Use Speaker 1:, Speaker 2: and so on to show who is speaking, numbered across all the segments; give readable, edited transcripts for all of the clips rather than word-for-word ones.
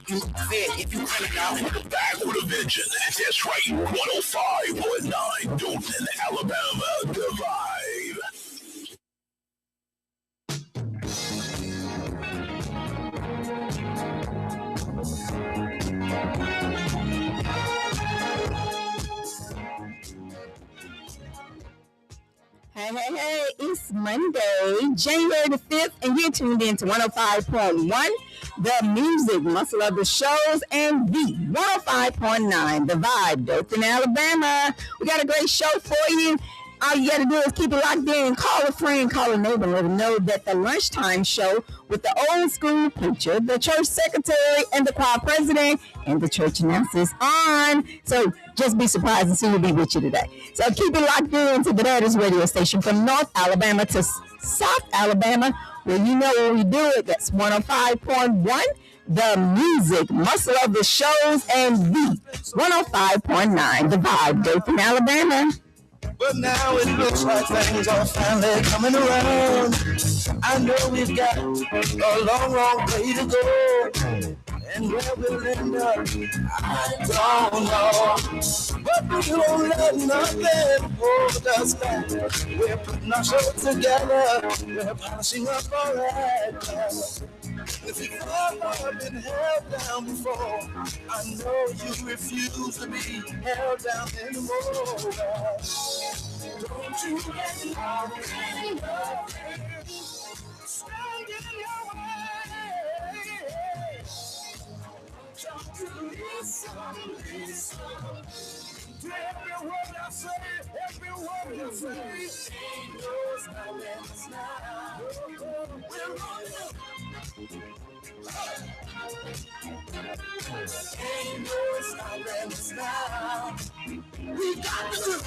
Speaker 1: You fit if you crank it out.
Speaker 2: Back with a vengeance. That's right. 105.9 Dothan, Alabama. The Vibe.
Speaker 3: Hey, it's Monday, January the 5th, and you're tuned in to 105.1, the music muscle of the shows, and the 105.9, the Vibe, Dothan, Alabama. We got a great show for you. All you got to do is keep it locked in, call a friend, call a neighbor, and let them know that the lunchtime show with the old school preacher, the church secretary, and the choir president, and the church announcer is on. So just be surprised and see who'll be with you today. So keep it locked in to the Daddy's radio station from North Alabama to South Alabama, where you know when we do it. That's 105.1. The music muscle of the shows, and the 105.9, the Vibe, Dothan, Alabama.
Speaker 1: But now it looks like things are finally coming around. I know we've got a long way to go. And where we'll end up, I don't know. But we won't let nothing hold us back. We're putting our show together. We're polishing up our act. If you've ever been held down before, I know you refuse to be held down anymore. Don't you let nothing stand in your way. Just to listen to every word I say, every word you say. Ain't no silence now. We're running. Ain't no silence now. We got to do.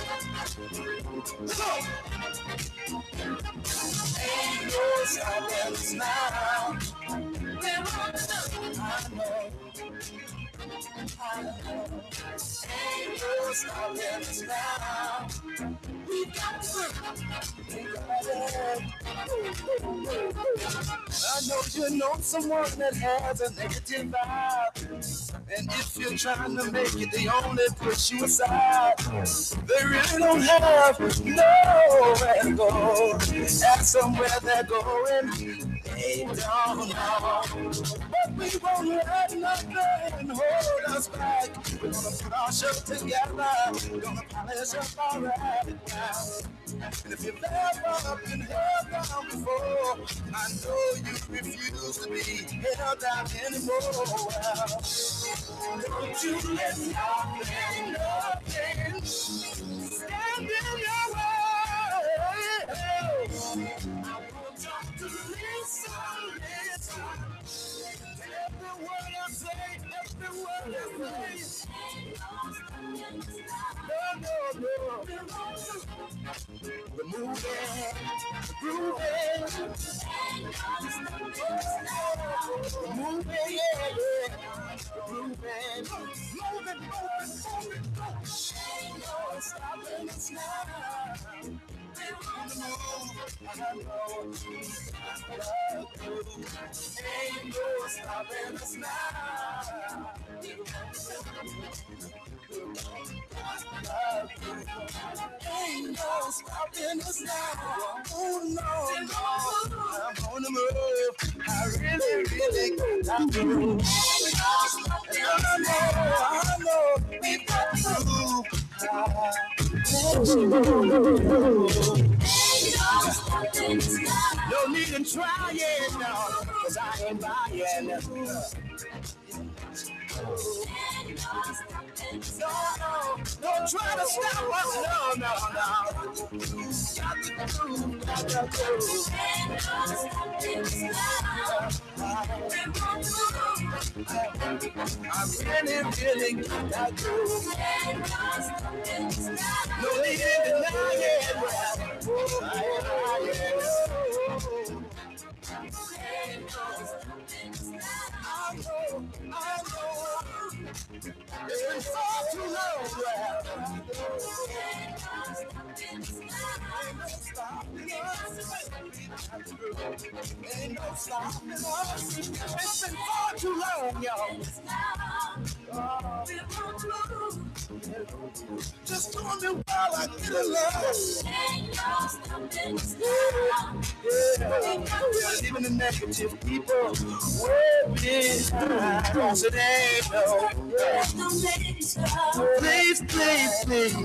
Speaker 1: Ain't no silence now. We're running. I know. Ain't no silence now. We got to. I know you know someone that has a negative vibe, and if you're trying to make it, they only push you aside. They really don't have nowhere to go. Ask them where they're going, they don't know. But we won't let nothing hold us back. We're gonna put our show together. We're gonna polish up our act now. And if you've ever been held down before, I know you refuse to be held down anymore. Don't you let nothing stand in your way. I want you to listen. Every word I say, every word I say. No. We're moving, grooving, moving, yeah. Moving, ain't no stopping us now. On the move, I know. Ain't no stopping us now. Ain't no stopping us now. Oh no, I'm on the move. I really got to move. I know, we've got to move. No need in trying now, 'cause I ain't buying. No, don't try to stop us. No. Got to do. I really got to. No need in denying. I know. It's been far too long. stopping us. Ain't no stopping us. It's been far too long, y'all. Just tell me while I get along. Ain't no stopping us. Yeah, even the negative people will be behind. Cause it ain't no. Please, please, please.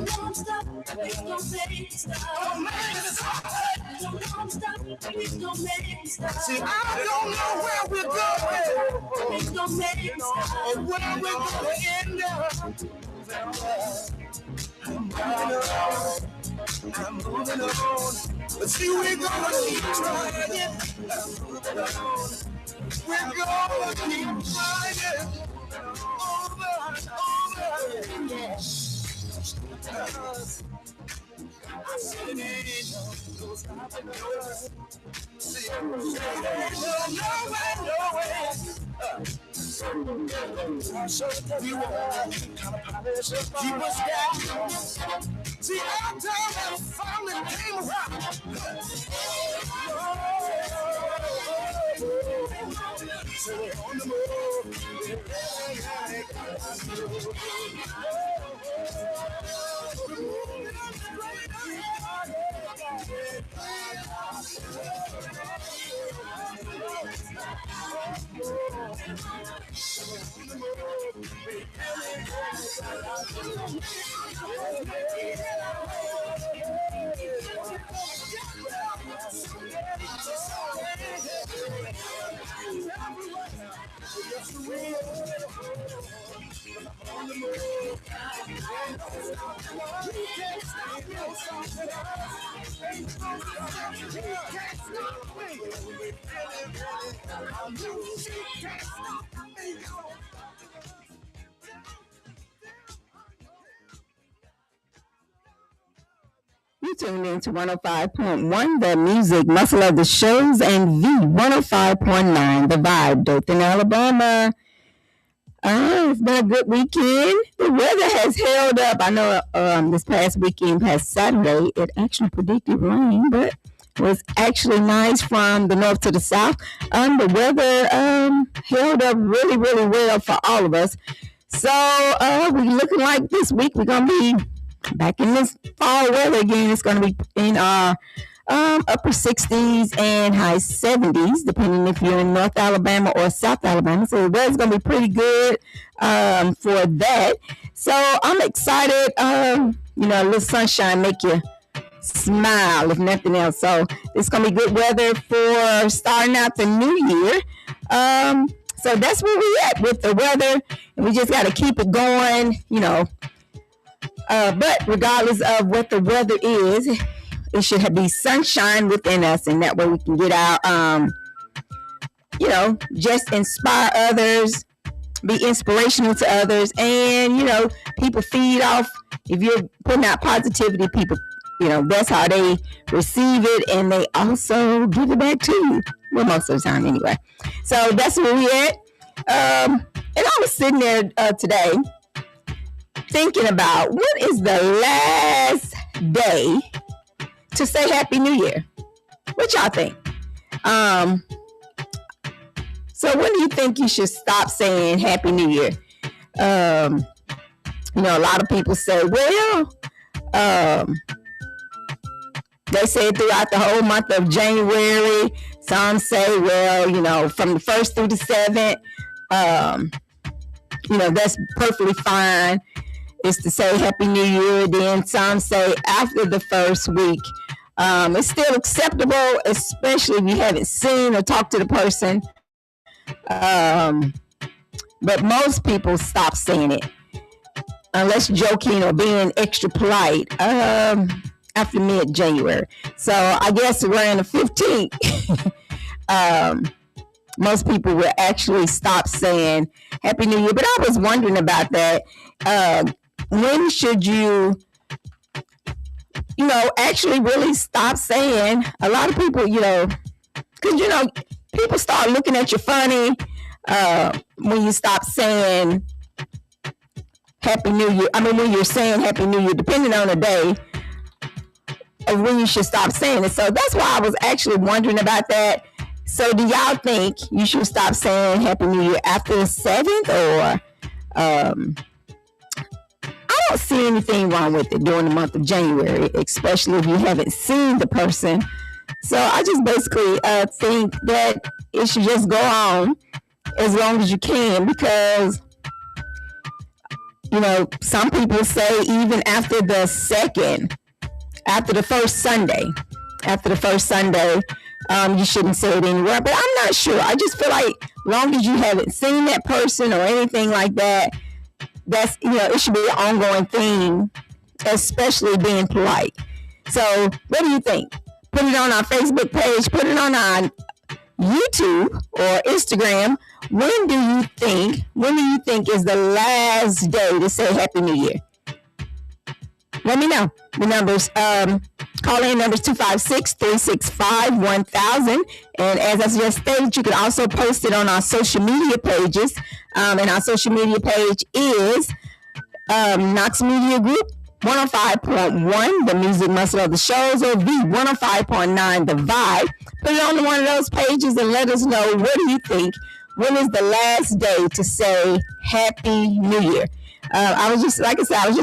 Speaker 1: See, I don't know where we're going or where we're going to end up. I'm moving on. But see, we're gonna keep trying. I'm moving on. We're gonna keep trying. Over and over. I said it ain't no stopping us. See, no way. So we were kind of polish up. Keep us down. See, our time has finally came around. So we're on the move.
Speaker 3: You tuned in to 105.1, the music muscle of the shows, and the 105.9, the vibe, Dothan, Alabama. It's been a good weekend. The weather has held up. I know this past weekend, past Saturday, it actually predicted rain, but it was actually nice from the north to the south. The weather held up really, really well for all of us. So we're looking like this week we're going to be back in this fall weather again. It's going to be in our upper 60s and high 70s, depending if you're in North Alabama or South Alabama. So the weather's going to be pretty good for that. So I'm excited. A little sunshine make you smile, if nothing else. So it's going to be good weather for starting out the new year. So that's where we at with the weather. And we just got to keep it going, But regardless of what the weather is, it should be sunshine within us, and that way we can get out, just inspire others, be inspirational to others, and, people feed off. If you're putting out positivity, people, that's how they receive it, and they also give it back to you. Well, most of the time anyway. So that's where we at. And I was sitting there today thinking about what is the last day to say Happy New Year. What y'all think? So when do you think you should stop saying Happy New Year? A lot of people say, they say it throughout the whole month of January. Some say, from the 1st through the 7th, that's perfectly fine. It's to say Happy New Year. Then some say after the first week. It's still acceptable, especially if you haven't seen or talked to the person. But most people stop saying it, unless joking or being extra polite, after mid-January. So I guess around the 15th, most people will actually stop saying Happy New Year. But I was wondering about that. When should you, actually really stop saying? A lot of people, because, people start looking at you funny when you stop saying Happy New Year. I mean, when you're saying Happy New Year, depending on the day, of when you should stop saying it. So that's why I was actually wondering about that. So do y'all think you should stop saying Happy New Year after the 7th, or I don't see anything wrong with it during the month of January, especially if you haven't seen the person. So I just basically think that it should just go on as long as you can, because some people say even after the first Sunday, you shouldn't say it anywhere. But I'm not sure. I just feel like long as you haven't seen that person or anything like that, that's it should be an ongoing thing, especially being polite. So what do you think? Put it on our Facebook page, put it on our YouTube or Instagram. When do you think is the last day to say Happy New Year? Let me know. The numbers, call in numbers 256-365-1000. And as I just stated, you can also post it on our social media pages. And our social media page is Knox Media Group 105.1, the music muscle of the shows, or V105.9, the vibe. Put it on one of those pages and let us know, what do you think? When is the last day to say Happy New Year? I was just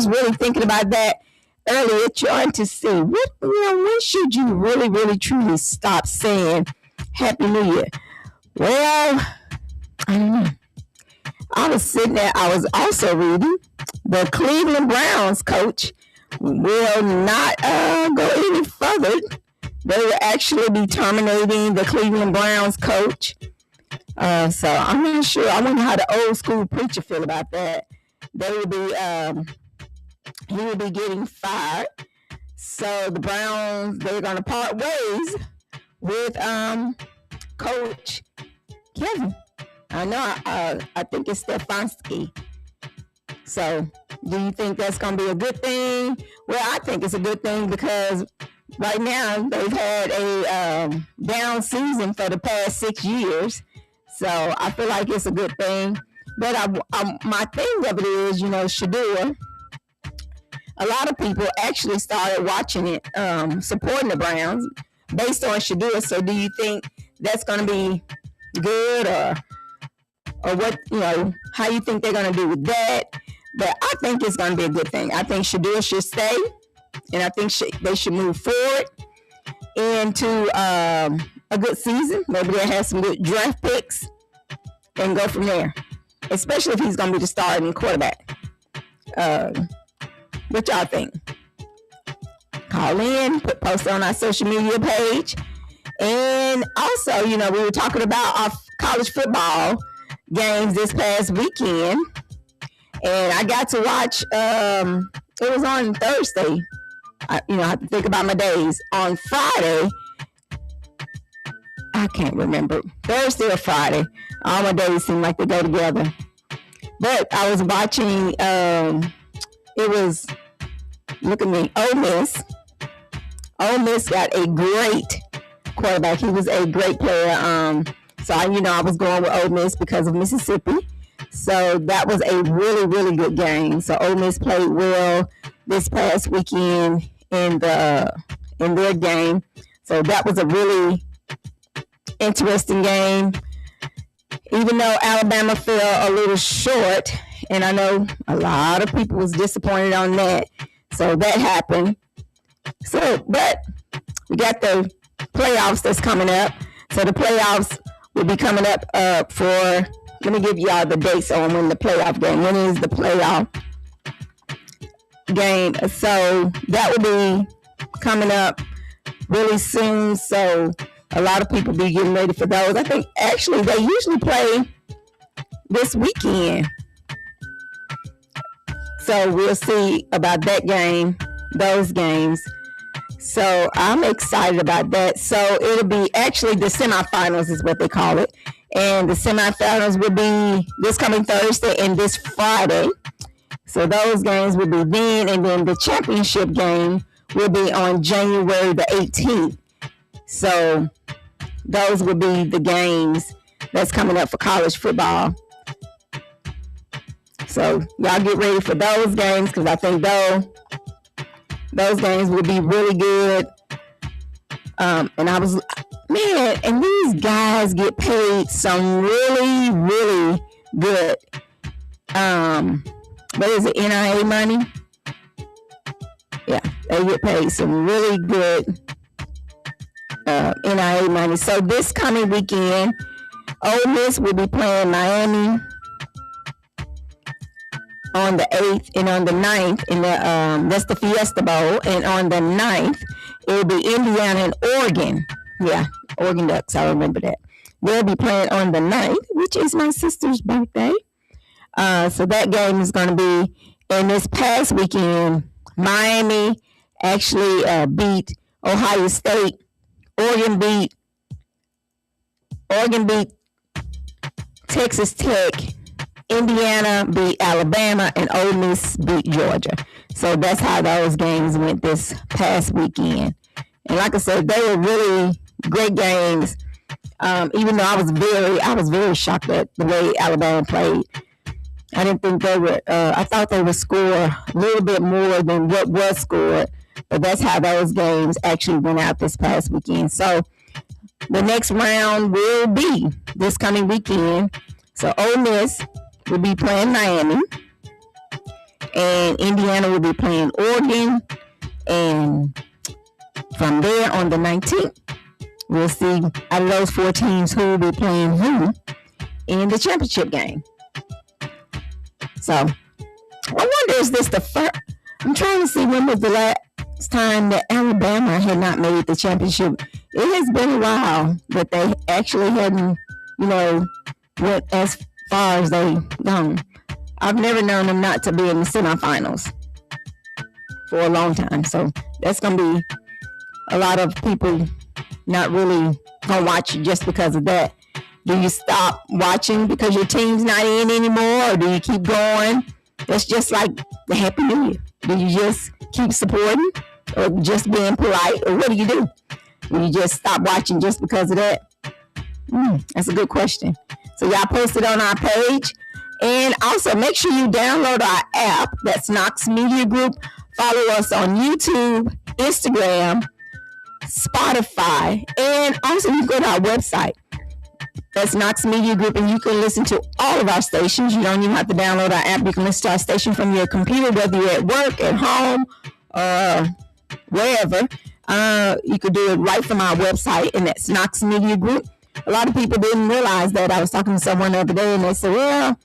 Speaker 3: really thinking about that earlier, trying to see when should you really, really, truly stop saying Happy New Year? Well, I don't know. I was sitting there, I was also reading the Cleveland Browns coach will not go any further. They will actually be terminating the Cleveland Browns coach. So I'm not sure. I wonder how the old school preacher feel about that. He will be getting fired. So the Browns, they're going to part ways with Coach Kevin. I know. I think it's Stefanski. So do you think that's going to be a good thing? Well, I think it's a good thing because right now they've had a down season for the past 6 years. So I feel like it's a good thing. But my thing of it is, Shedeur, a lot of people actually started watching it, supporting the Browns based on Shedeur. So do you think that's going to be good, or what, how you think they're going to do with that? But I think it's going to be a good thing. I think Shedeur should stay, and I think they should move forward into a good season. Maybe they'll have some good draft picks and go from there, especially if he's going to be the starting quarterback. What y'all think? Call in, post it on our social media page. And also, we were talking about our college football games this past weekend. And I got to watch, it was on Thursday. I have to think about my days. On Friday, I can't remember. Thursday or Friday. All my days seem like they go together. But I was watching, it was, look at me, Ole Miss. Ole Miss got a great quarterback. He was a great player. So I was going with Ole Miss because of Mississippi. So that was a really, really good game. So Ole Miss played well this past weekend in their game. So that was a really interesting game. Even though Alabama fell a little short, and I know a lot of people was disappointed on that. So that happened. So, but we got the playoffs that's coming up. So the playoffs will be coming up for, let me give y'all the dates on when the playoff game. When is the playoff game? So that will be coming up really soon. So a lot of people be getting ready for those. I think actually they usually play this weekend. So we'll see about that game, those games. So I'm excited about that. So it'll be actually the semifinals is what they call it. And the semifinals will be this coming Thursday and this Friday. So those games will be then. And then the championship game will be on January the 18th. So those will be the games that's coming up for college football. So y'all get ready for those games because I think Those games will be really good. And I was, man, and these guys get paid some really, really good, what is it, NIA money? Yeah, they get paid some really good NIA money. So this coming weekend, Ole Miss will be playing Miami on the 8th and on the 9th in the that's the Fiesta Bowl, and on the 9th it will be Indiana and Oregon. Yeah, Oregon Ducks, I remember that. They'll be playing on the 9th, which is my sister's birthday. So that game is going to be, and this past weekend, Miami actually beat Ohio State. Oregon beat Texas Tech. Indiana beat Alabama, and Ole Miss beat Georgia. So that's how those games went this past weekend. And like I said, they were really great games. Even though I was very shocked at the way Alabama played. I didn't think they would. I thought they would score a little bit more than what was scored. But that's how those games actually went out this past weekend. So the next round will be this coming weekend. So Ole Miss will be playing Miami, and Indiana will be playing Oregon, and from there on the 19th, we'll see out of those 4 teams who will be playing who in the championship game. So I wonder, is this the first? I'm trying to see when was the last time that Alabama had not made the championship. It has been a while that they actually hadn't, went as far as they gone. I've never known them not to be in the semifinals for a long time. So that's going to be a lot of people not really going to watch you just because of that. Do you stop watching because your team's not in anymore, or do you keep going? That's just like the Happy New Year. Do you just keep supporting, or just being polite, or what do you do? Do you just stop watching just because of that? That's a good question. So y'all post it on our page. And also make sure you download our app. That's Knox Media Group. Follow us on YouTube, Instagram, Spotify, and also you go to our website. That's Knox Media Group, and you can listen to all of our stations. You don't even have to download our app. You can listen to our station from your computer, whether you're at work, at home, or wherever. You could do it right from our website, and that's Knox Media Group. A lot of people didn't realize that. I was talking to someone the other day, and they said, well,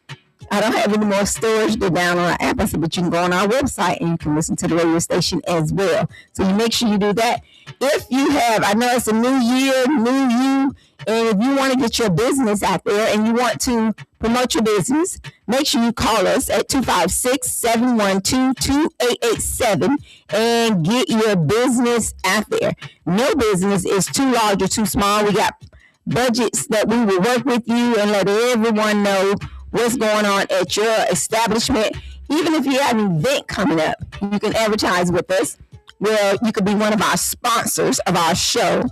Speaker 3: I don't have any more storage to download our app. I said, but you can go on our website and you can listen to the radio station as well. So you make sure you do that. If you have, I know it's a new year, new you, and if you want to get your business out there and you want to promote your business, make sure you call us at 256-712-2887 and get your business out there. No business is too large or too small. We got budgets that we will work with you and let everyone know what's going on at your establishment. Even if you have an event coming up, you can advertise with us, where you could be one of our sponsors of our show.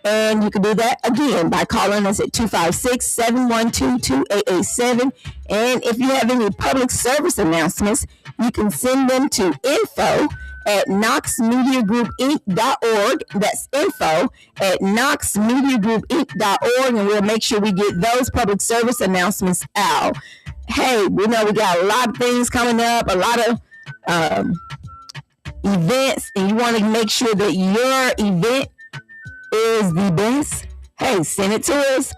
Speaker 3: And you can do that again by calling us at 256-712-2887. And if you have any public service announcements, you can send them to info@knoxmediagroupinc.org. That's info@knoxmediagroupinc.org, and we'll make sure we get those public service announcements out. Hey, we know we got a lot of things coming up, a lot of events, and you want to make sure that your event is the best. Hey, send it to us.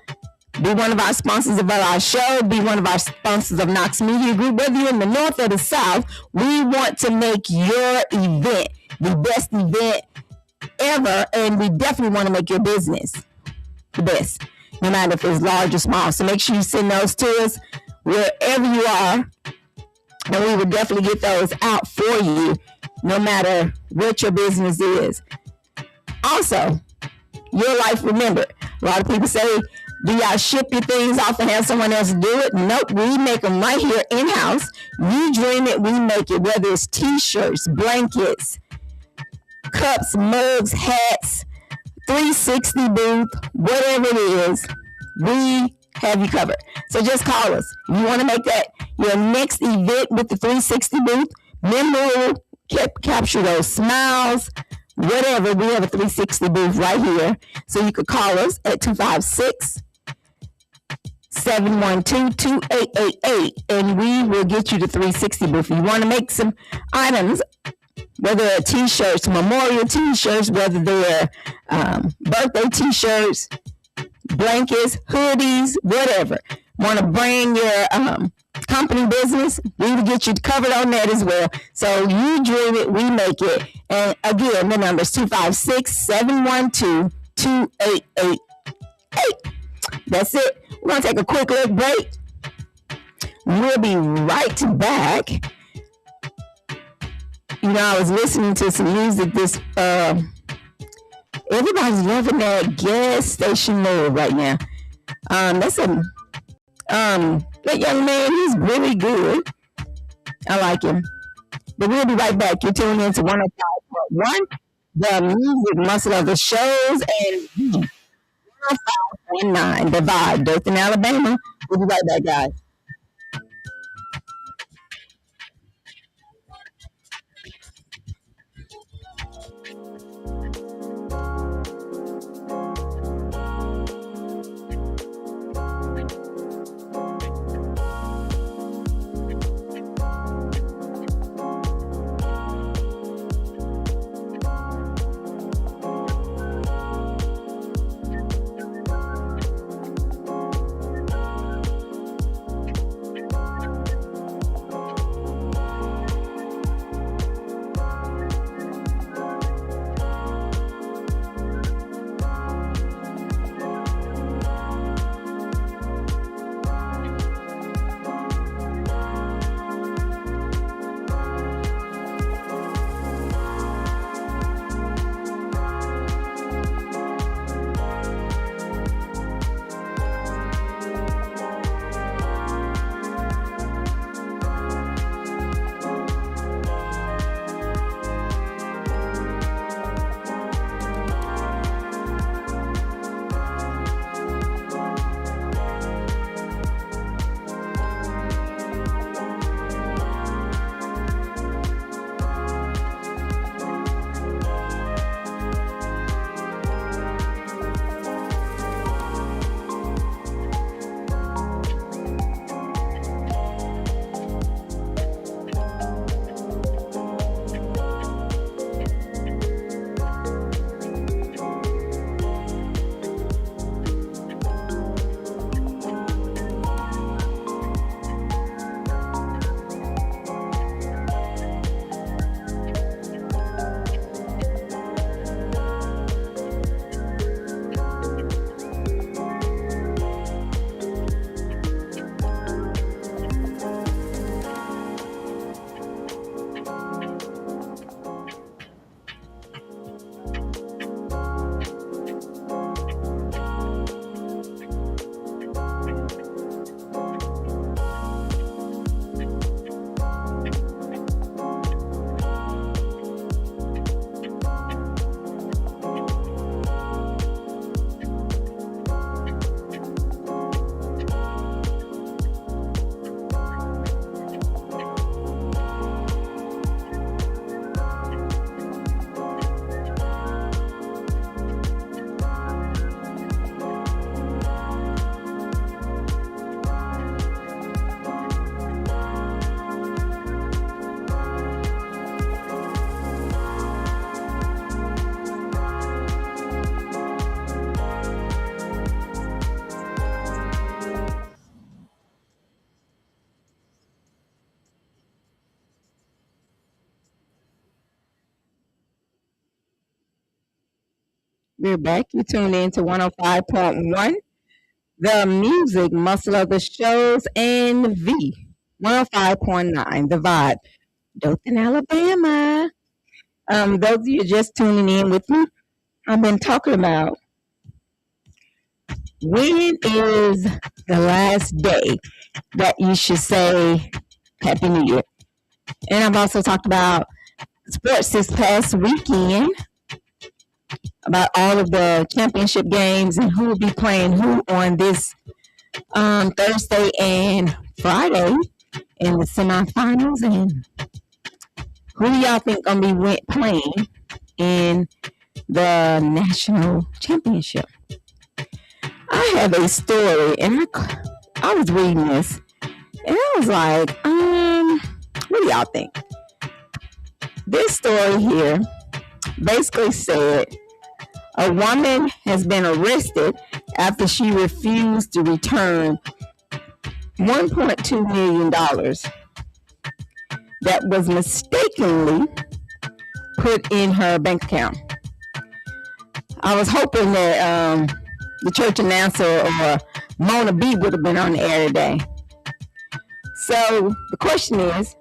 Speaker 3: Be one of our sponsors of our show. Be one of our sponsors of Knox Media Group. Whether you're in the north or the south, we want to make your event the best event ever, and we definitely want to make your business the best, no matter if it's large or small. So make sure you send those to us wherever you are, and we will definitely get those out for you, no matter what your business is. Also, your life remembered. A lot of people say, do y'all ship your things off and have someone else do it? Nope, we make them right here in-house. You dream it, we make it. Whether it's t-shirts, blankets, cups, mugs, hats, 360 booth, whatever it is, we have you covered. So just call us. If you want to make that your next event with the 360 booth, memorable capture those smiles, whatever. We have a 360 booth right here. So you could call us at 256-712-2888 and we will get you the 360 booth. If you want to make some items, whether they're t-shirts, memorial t-shirts, whether they're birthday t-shirts, blankets, hoodies, whatever. Want to bring your company business? We will get you covered on that as well. So you dream it, we make it. And again, the number is 256-712-2888. That's it. We're going to take a quick little break. We'll be right back. You know, I was listening to some music everybody's loving that gas station mode right now. That's that young man, he's really good. I like him. But we'll be right back. You're tuning into 105.1, the music muscle of the shows, and 105.9, the vibe, Dothan, Alabama. We'll be right back, guys. We're back. You tuned in to 105.1, the music muscle of the shows, and V 105.9, the vibe, Dothan, Alabama. Those of you just tuning in with me, I've been talking about when is the last day that you should say Happy New Year. And I've also talked about sports this past weekend, about all of the championship games and who will be playing who on this Thursday and Friday in the semifinals, and Who do y'all think gonna be playing in the national championship? I have a story, and I was reading this, and I was like, what do y'all think? This story here basically said a woman has been arrested after she refused to return $1.2 million that was mistakenly put in her bank account. I was hoping that the church announcer or Mona B would have been on the air today. So the question is,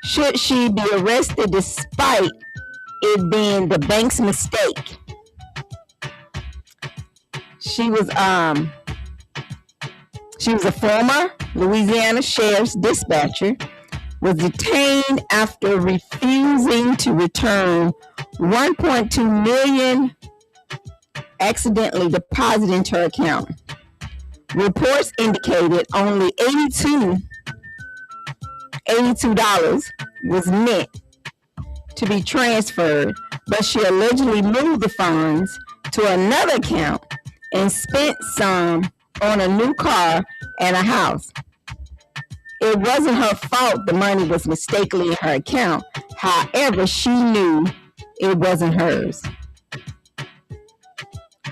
Speaker 3: should she be arrested despite it being the bank's mistake? She was a former Louisiana sheriff's dispatcher, was detained after refusing to return $1.2 million accidentally deposited into her account. Reports indicated only $82 was meant to be transferred, but she allegedly moved the funds to another account and spent some on a new car and a house. It wasn't her fault the money was mistakenly in her account. However, she knew it wasn't hers.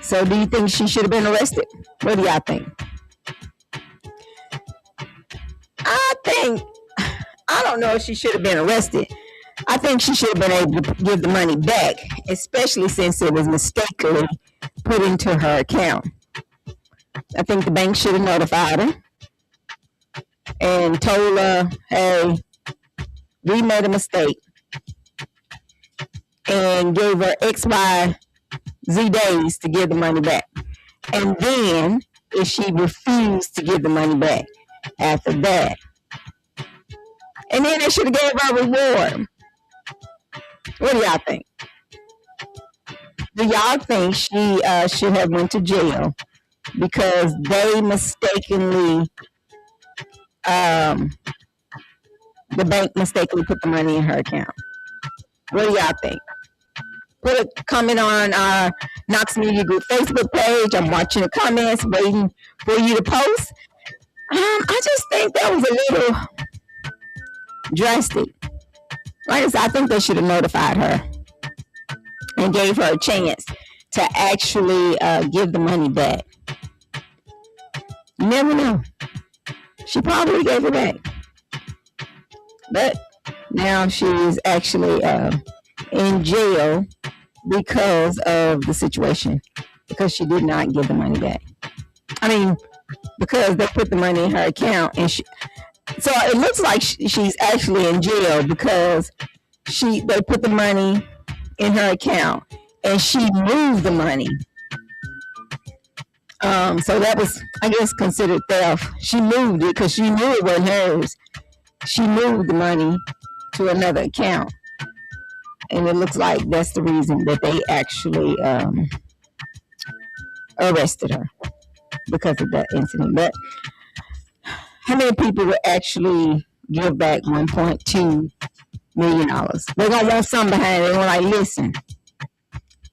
Speaker 3: So do you think she should have been arrested? What do y'all think? I don't know if she should have been arrested. I think she should have been able to give the money back, especially since it was mistakenly put into her account. I think the bank should have notified her and told her, hey, we made a mistake, and gave her X, Y, Z days to give the money back. And then if she refused to give the money back after that, and then they should have gave her a reward. What do y'all think? Do y'all think she should have went to jail because they mistakenly, the bank mistakenly put the money in her account? What do y'all think? Put a comment on our Knox Media Group Facebook page. I'm watching the comments, waiting for you to post. I just think that was a little drastic. Like I said, I think they should have notified her and gave her a chance to actually give the money back. You never know. She probably gave it back. But now she's actually in jail because of the situation, because she did not give the money back. I mean, because they put the money in her account, and so it looks like she's actually in jail because they put the money in her account and she moved the money. So that was, I guess, considered theft. She moved it because she knew it wasn't hers. She moved the money to another account. And it looks like that's the reason that they actually arrested her, because of that incident. But how many people would actually give back $1.2 million? They're going to want something behind it. They're like, listen,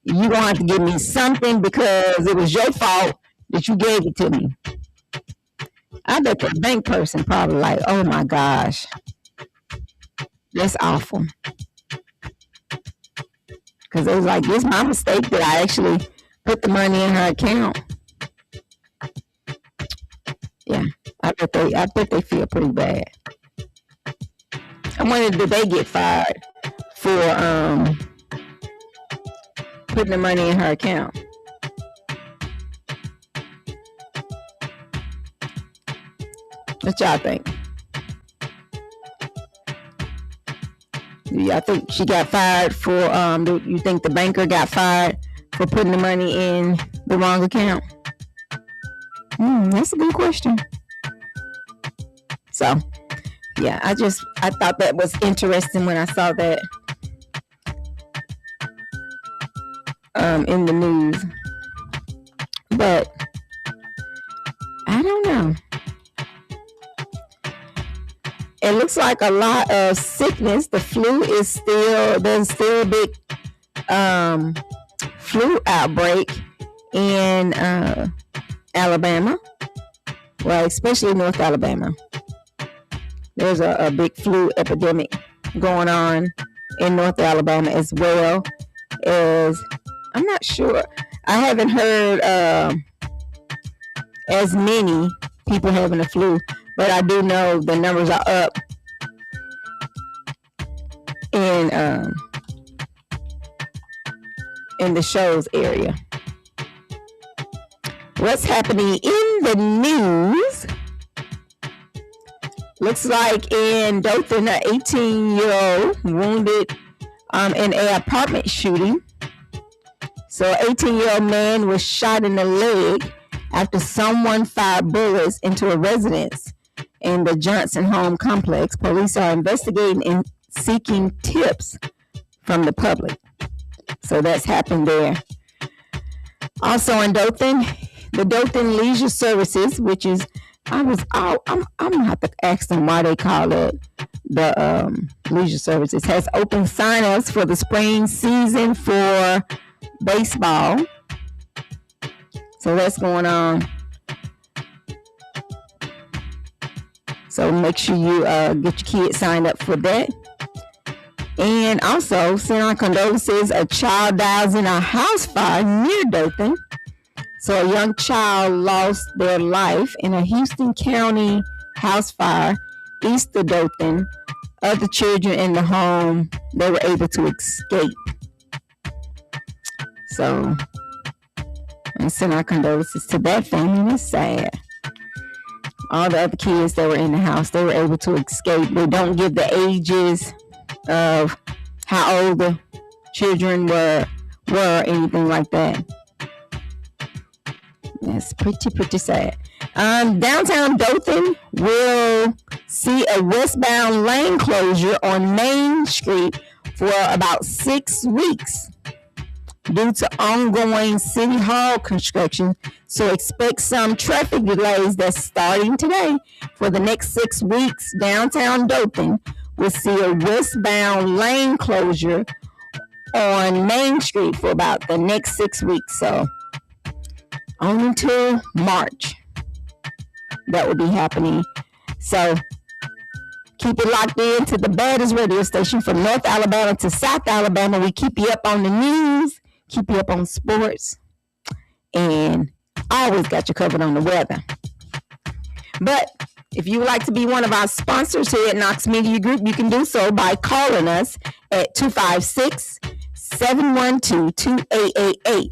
Speaker 3: you're going to have to give me something because it was your fault that you gave it to me. I bet the bank person probably like, oh my gosh, that's awful. Because it was like, it's my mistake that I actually put the money in her account. Yeah, I bet they feel pretty bad. I wonder, did they get fired for putting the money in her account? What y'all think? Do y'all think she got fired for, do you think the banker got fired for putting the money in the wrong account? That's a good question. So, yeah, I thought that was interesting when I saw that in the news. But I don't know. it looks like a lot of sickness. The flu is there's still a big flu outbreak in Alabama. Well, especially North Alabama. There's a big flu epidemic going on in North Alabama as well. I'm not sure. I haven't heard as many people having the flu, but I do know the numbers are up in the Shoals area. What's happening in the news? Looks like in Dothan, an 18-year-old wounded in an apartment shooting. So an 18-year-old man was shot in the leg after someone fired bullets into a residence in the Johnson Home complex. Police are investigating and seeking tips from the public. So that's happened there. Also in Dothan, the Dothan Leisure Services, which is, I'm gonna have to ask them why they call it the Leisure Services, has open sign-ups for the spring season for baseball. So that's going on. So make sure you get your kids signed up for that. And also, send our condolences. A child dies in a house fire near Dothan. So a young child lost their life in a Houston County house fire east of Dothan. Other children in the home, they were able to escape. So, and send our condolences to that family. It's sad. All the other kids that were in the house, they were able to escape. They don't give the ages of how old the children were, anything like that. That's pretty sad. Downtown Dothan will see a westbound lane closure on Main Street for about 6 weeks due to ongoing City Hall construction. So expect some traffic delays that's starting today. For the next 6 weeks, downtown Dothan will see a westbound lane closure on Main Street for about the next 6 weeks. So only until March that will be happening. So keep it locked in to the baddest radio station from North Alabama to South Alabama. We keep you up on the news, keep you up on sports, and always got you covered on the weather. But if you would like to be one of our sponsors here at Knox Media Group, you can do so by calling us at 256-712-2888.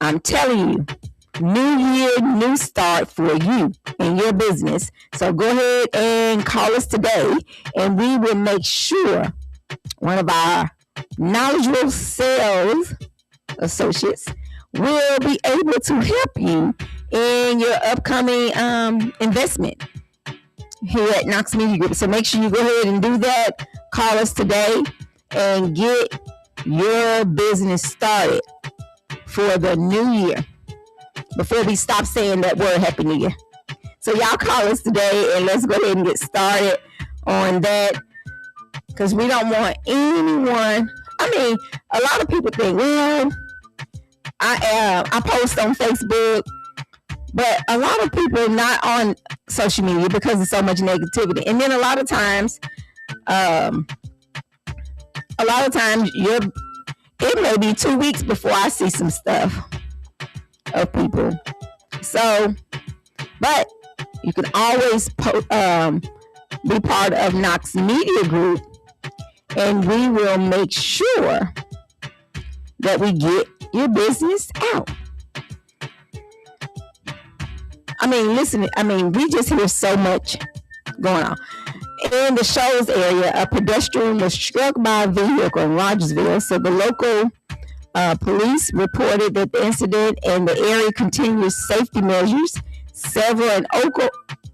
Speaker 3: I'm telling you, new year, new start for you and your business. So go ahead and call us today, and we will make sure one of our knowledgeable sales associates will be able to help you in your upcoming investment here at Knox Media Group. So make sure you go ahead and do that. Call us today and get your business started for the new year. Before we stop saying that word, Happy New Year. So y'all call us today and let's go ahead and get started on that, because we don't want anyone. I mean, a lot of people think, well, I post on Facebook, but a lot of people are not on social media because of so much negativity. And then a lot of times it may be 2 weeks before I see some stuff of people. So, but you can always be part of Knox Media Group, and we will make sure that we get your business out. We just hear so much going on. In the Shoals area, a pedestrian was struck by a vehicle in Rogersville. So the local police reported that the incident, and the area continues safety measures. Several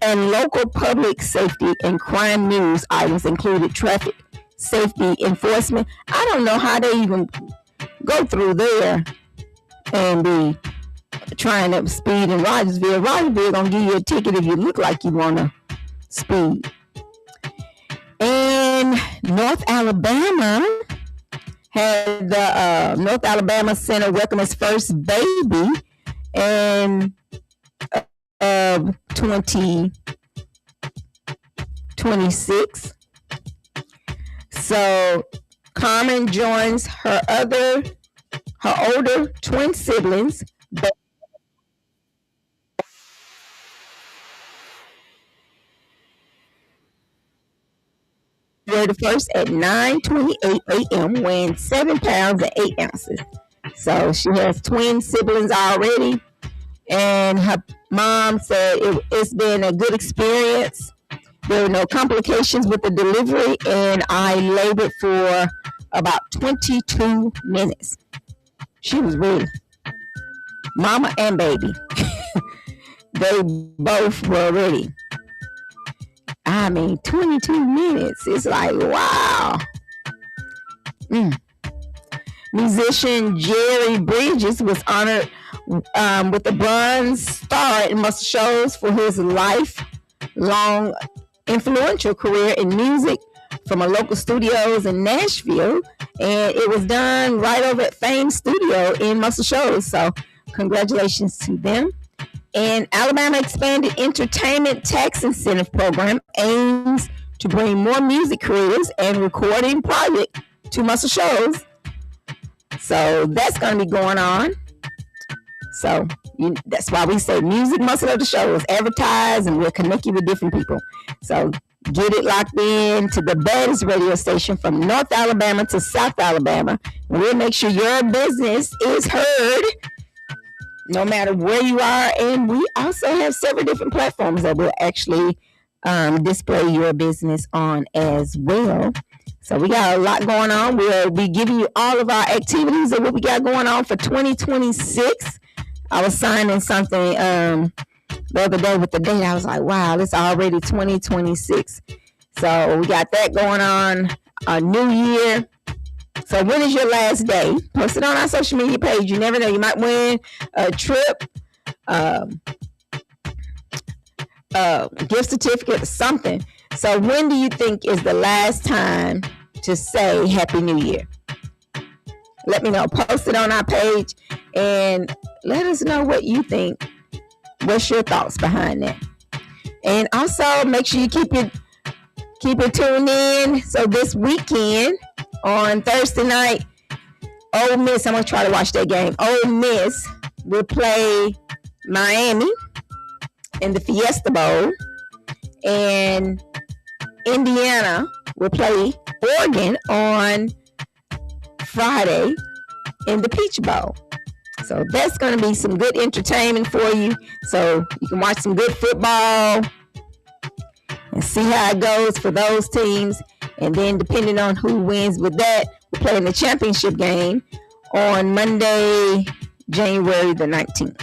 Speaker 3: and local public safety and crime news items included traffic safety enforcement. I don't know how they even go through there and be trying to speed in Rogersville. Rogersville gonna give you a ticket if you look like you want to speed. North Alabama had the North Alabama Center welcome its first baby in 2026. So Carmen joins her older twin siblings. The first at 9:28 a.m. weighing 7 pounds and 8 ounces. So she has twin siblings already, and her mom said it's been a good experience. There were no complications with the delivery, and I labored for about 22 minutes. She was ready. Mama and baby. They both were ready. I mean, 22 minutes. It's like, wow. Musician Jerry Bridges was honored with the Bronze Star at Muscle Shoals for his lifelong influential career in music from a local studios in Nashville. And it was done right over at Fame Studio in Muscle Shoals. So congratulations to them. And Alabama expanded entertainment tax incentive program aims to bring more music creators and recording projects to Muscle Shoals. So that's going to be going on. So that's why we say music muscle of the shows. Advertise and we'll connect you with different people. So get it locked in to the baddest radio station from North Alabama to South Alabama. We'll make sure your business is heard no matter where you are. And we also have several different platforms that will actually display your business on as well. So we got a lot going on. We'll be giving you all of our activities and what we got going on for 2026. I was signing something the other day with the date. I was like, wow, it's already 2026. So we got that going on. A new year. So when is your last day? Post it on our social media page. You never know. You might win a trip, gift certificate or something. So when do you think is the last time to say Happy New Year? Let me know. Post it on our page and let us know what you think. What's your thoughts behind that? And also make sure you keep it tuned in. So this weekend on Thursday night, Ole Miss, I'm going to try to watch that game. Ole Miss will play Miami in the Fiesta Bowl. And Indiana will play Oregon on Friday in the Peach Bowl. So that's going to be some good entertainment for you. So you can watch some good football and see how it goes for those teams. And then depending on who wins with that, we're playing the championship game on Monday, January the 19th.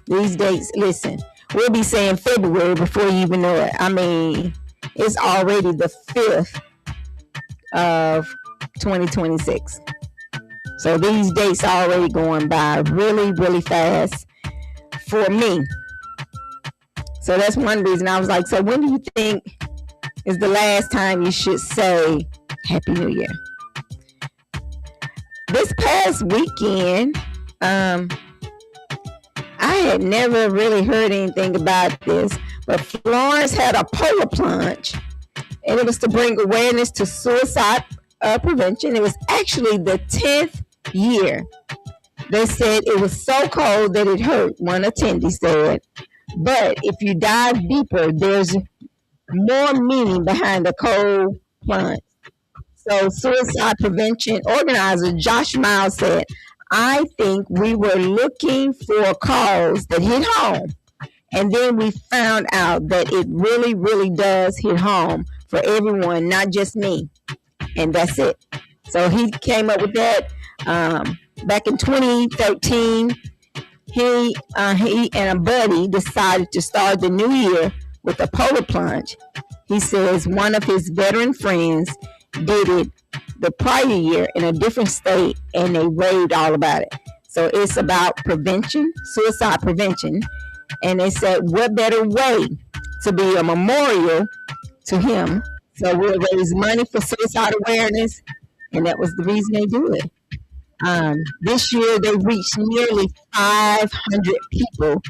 Speaker 3: These dates, listen, we'll be saying February before you even know it. I mean, it's already the 5th of 2026. So these dates are already going by really, really fast for me. So that's one reason I was like, so when do you think is the last time you should say Happy New Year? This past weekend, I had never really heard anything about this, but Florence had a polar plunge, and it was to bring awareness to suicide prevention. It was actually the 10th year. They said it was so cold that it hurt, one attendee said. But if you dive deeper, there's more meaning behind the cold plunge. So suicide prevention organizer Josh Miles said, I think we were looking for a cause that hit home. And then we found out that it really, really does hit home for everyone, not just me. And that's it. So he came up with that back in 2013. He and a buddy decided to start the new year with a polar plunge. He says one of his veteran friends did it the prior year in a different state, and they raved all about it. So it's about prevention, suicide prevention. And they said, what better way to be a memorial to him So we'll raise money for suicide awareness, and that was the reason they do it. This year they reached nearly 500 people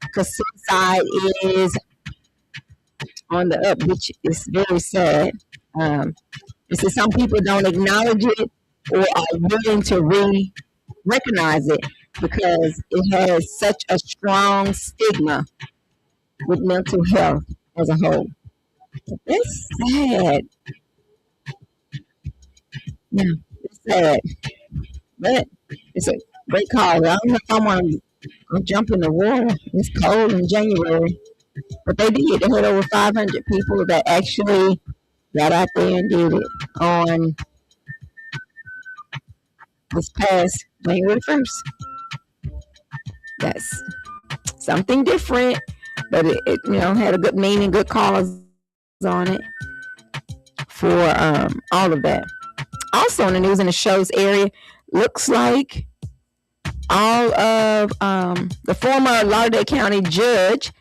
Speaker 3: because suicide is on the up, which is very sad. It's that some people don't acknowledge it or are willing to recognize it because it has such a strong stigma with mental health as a whole. It's sad. Yeah, it's sad. But it's a great cause. I don't know if I want to jump in the water. It's cold in January. But they did. They had over 500 people that actually got out there and did it on this past January 1st. That's something different, but it had a good meaning, good cause on it for all of that. Also in the news and the shows area, looks like all of the former Lauderdale County judge,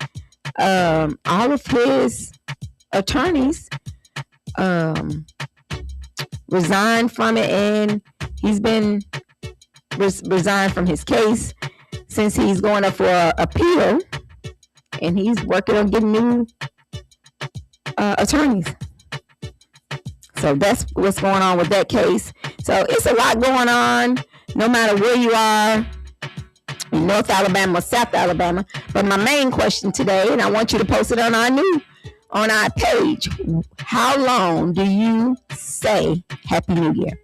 Speaker 3: all of his attorneys resigned from it, and he's been resigned from his case since he's going up for appeal, and he's working on getting new attorneys. So that's what's going on with that case. So it's a lot going on, no matter where you are, in North Alabama or South Alabama. But my main question today, and I want you to post it on our page. How long do you say Happy New Year?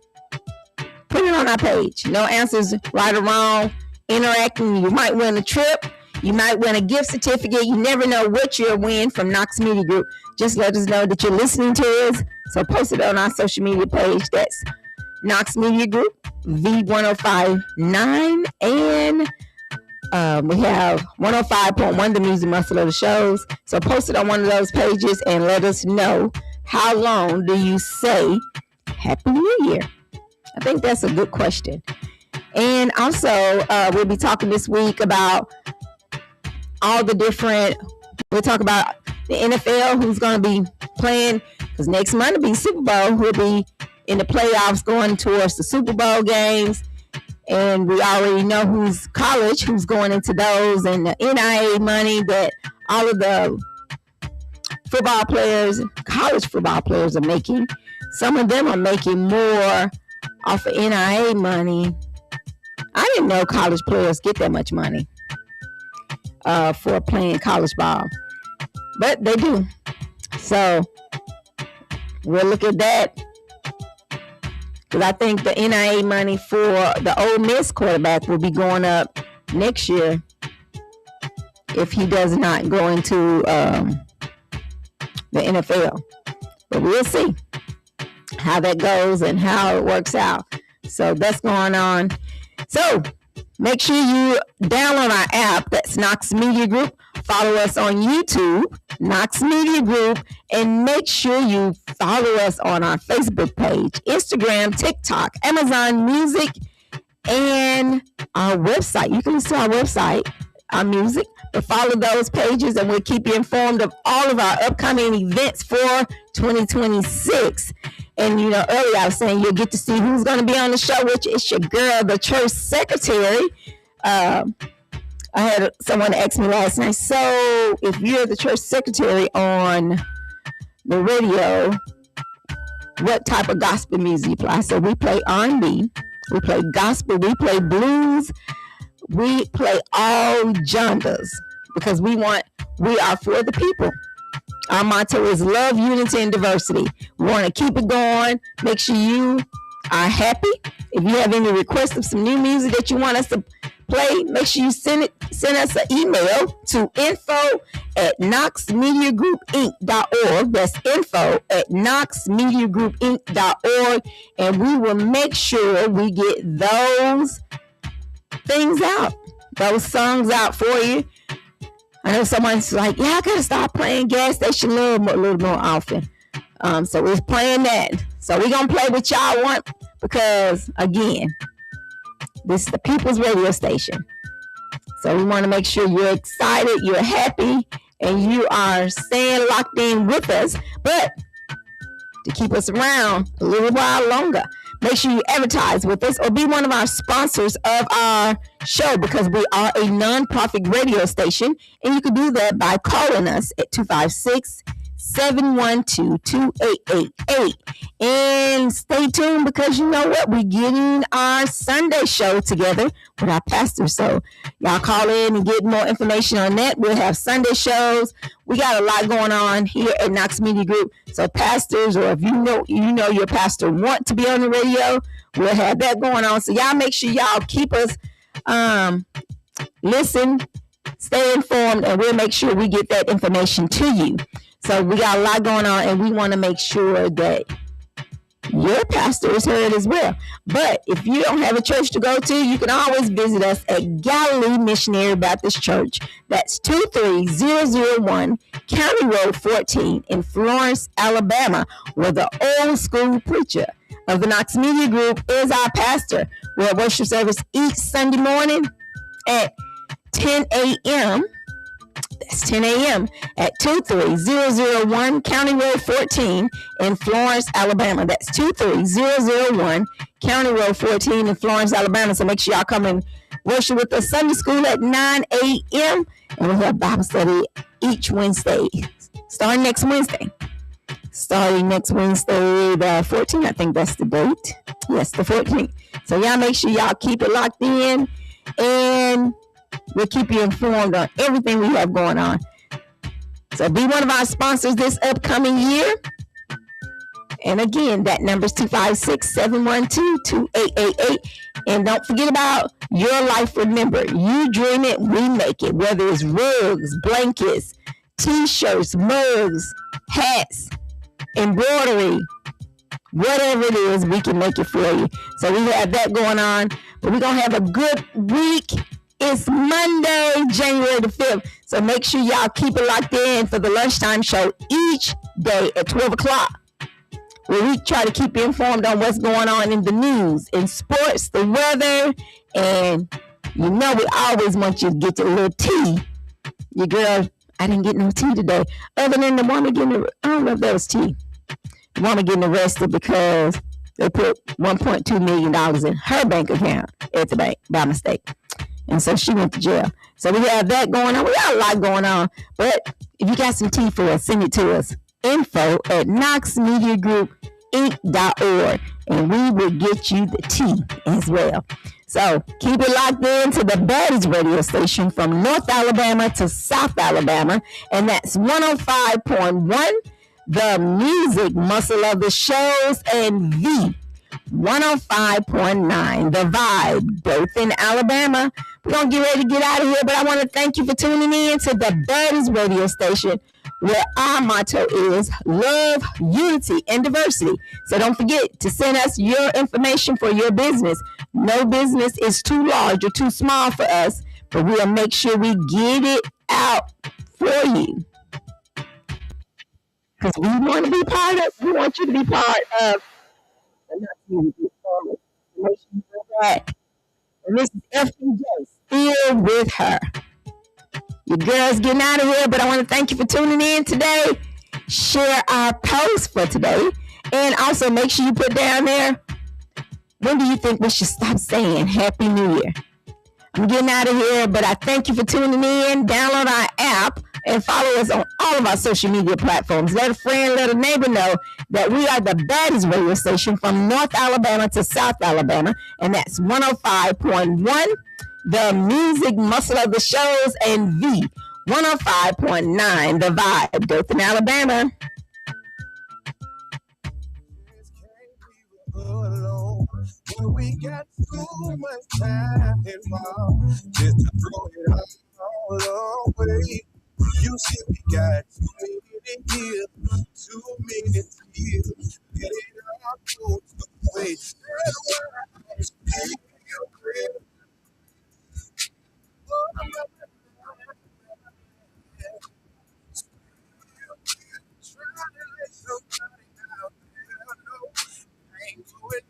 Speaker 3: Put it on our page. No answers, right or wrong. Interacting. You might win a trip. You might win a gift certificate. You never know what you'll win from Knox Media Group. Just let us know that you're listening to us. So post it on our social media page. That's Knox Media Group, V1059, and we have 105.1, the music muscle of the shows. So post it on one of those pages and let us know, how long do you say Happy New Year? I think that's a good question. And also, we'll be talking this week about all the different, we'll talk about the NFL, who's going to be playing, because next month will be Super Bowl. We'll be in the playoffs going towards the Super Bowl games. And we already know who's going into those, and the NIA money that all of the football players, college football players are making. Some of them are making more off of NIA money. I didn't know college players get that much money for playing college ball, but they do. So we'll look at that. Because I think the NIA money for the Ole Miss quarterback will be going up next year if he does not go into the NFL. But we'll see how that goes and how it works out. So that's going on. So make sure you download our app. That's Knox Media Group. Follow us on YouTube, Knox Media Group, and make sure you follow us on our Facebook page, Instagram, TikTok, Amazon Music, and our website. You can listen to our website, our music, but follow those pages and we'll keep you informed of all of our upcoming events for 2026. And earlier I was saying you'll get to see who's going to be on the show, which is your girl, the church secretary. I had someone ask me last night, so if you're the church secretary on the radio, what type of gospel music you play? So we play R&B, we play gospel, we play blues, we play all genres because we are for the people. Our motto is love, unity, and diversity. We want to keep it going. Make sure you are happy. If you have any requests of some new music that you want us to play, make sure you send us an email to info@knoxmediagroupinc.org. That's info@knoxmediagroupinc.org, and we will make sure we get those things out, those songs out for you. I know someone's like, yeah, I gotta start playing Gas Station Love a little more often. So we're playing that. So we're gonna play what y'all want because, again, this is the People's Radio Station. So we want to make sure you're excited, you're happy, and you are staying locked in with us. But to keep us around a little while longer. Make sure you advertise with us or be one of our sponsors of our show, because we are a non-profit radio station, and you can do that by calling us at 256-712-2888. And stay tuned, because you know what? We're getting our Sunday show together with our pastor. So y'all call in and get more information on that. We'll have Sunday shows. We got a lot going on here at Knox Media Group. So pastors, or if you know your pastor want to be on the radio, we'll have that going on. So y'all make sure y'all keep us listen, stay informed, and we'll make sure we get that information to you. So we got a lot going on, and we want to make sure that your pastor is heard as well. But if you don't have a church to go to, you can always visit us at Galilee Missionary Baptist Church. That's 23001 County Road 14 in Florence, Alabama, where the old school preacher of the Knox Media Group is our pastor. We're at worship service each Sunday morning at 10 a.m. That's 10 a.m. at 23001 County Road 14 in Florence, Alabama. That's 23001 County Road 14 in Florence, Alabama. So make sure y'all come and worship with us. Sunday school at 9 a.m. And we'll have Bible study each Wednesday, starting next Wednesday. The 14th, I think that's the date. Yes, the 14th. So y'all make sure y'all keep it locked in, and we'll keep you informed on everything we have going on. So be one of our sponsors this upcoming year. And again, that number is 256-712-2888. And don't forget about Your Life Remember. You dream it, we make it. Whether it's rugs, blankets, t-shirts, mugs, hats, embroidery, whatever it is, we can make it for you. So we have that going on. But we're going to have a good week. It's Monday, January the 5th. So make sure y'all keep it locked in for the lunchtime show each day at 12 o'clock, where we try to keep you informed on what's going on in the news, in sports, the weather. And you know we always want you to get your little tea. Your girl, I didn't get no tea today. Other than the woman getting, I don't know if that was tea. The woman getting arrested because they put $1.2 million in her bank account at the bank by mistake. And so she went to jail. So we have that going on. We got a lot going on. But if you got some tea for us, send it to us. info@knoxmediagroup.org, and we will get you the tea as well. So keep it locked in to the baddest radio station from North Alabama to South Alabama, and that's 105.1, the music muscle of the shows, and the 105.9, the vibe, Dothan, Alabama. We're going to get ready to get out of here, but I want to thank you for tuning in to the baddest radio station, where our motto is love, unity, and diversity. So don't forget to send us your information for your business. No business is too large or too small for us, but we'll make sure we get it out for you. Because we want to be part of, we want you to be part of the information for that. And this is FJ, Still With Her. Your girl's getting out of here, but I want to thank you for tuning in today. Share our post for today. And also make sure you put down there, when do you think we should stop saying Happy New Year? I'm getting out of here, but I thank you for tuning in. Download our app and follow us on all of our social media platforms. Let a friend, let a neighbor know that we are the baddest radio station from North Alabama to South Alabama, and that's 105.1, the music muscle of the shows, and the 105.9, the vibe, Dothan, Alabama.
Speaker 1: We got so much time involved just to throw it all away. You see, we got too many years, too many tears. Let it all go to waste. That's why I still real. Trying to let somebody out there know I ain't going through.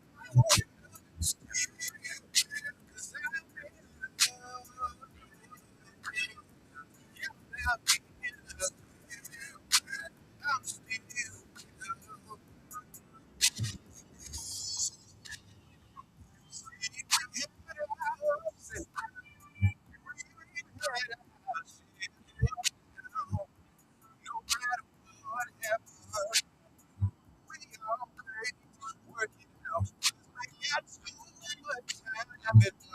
Speaker 4: happen.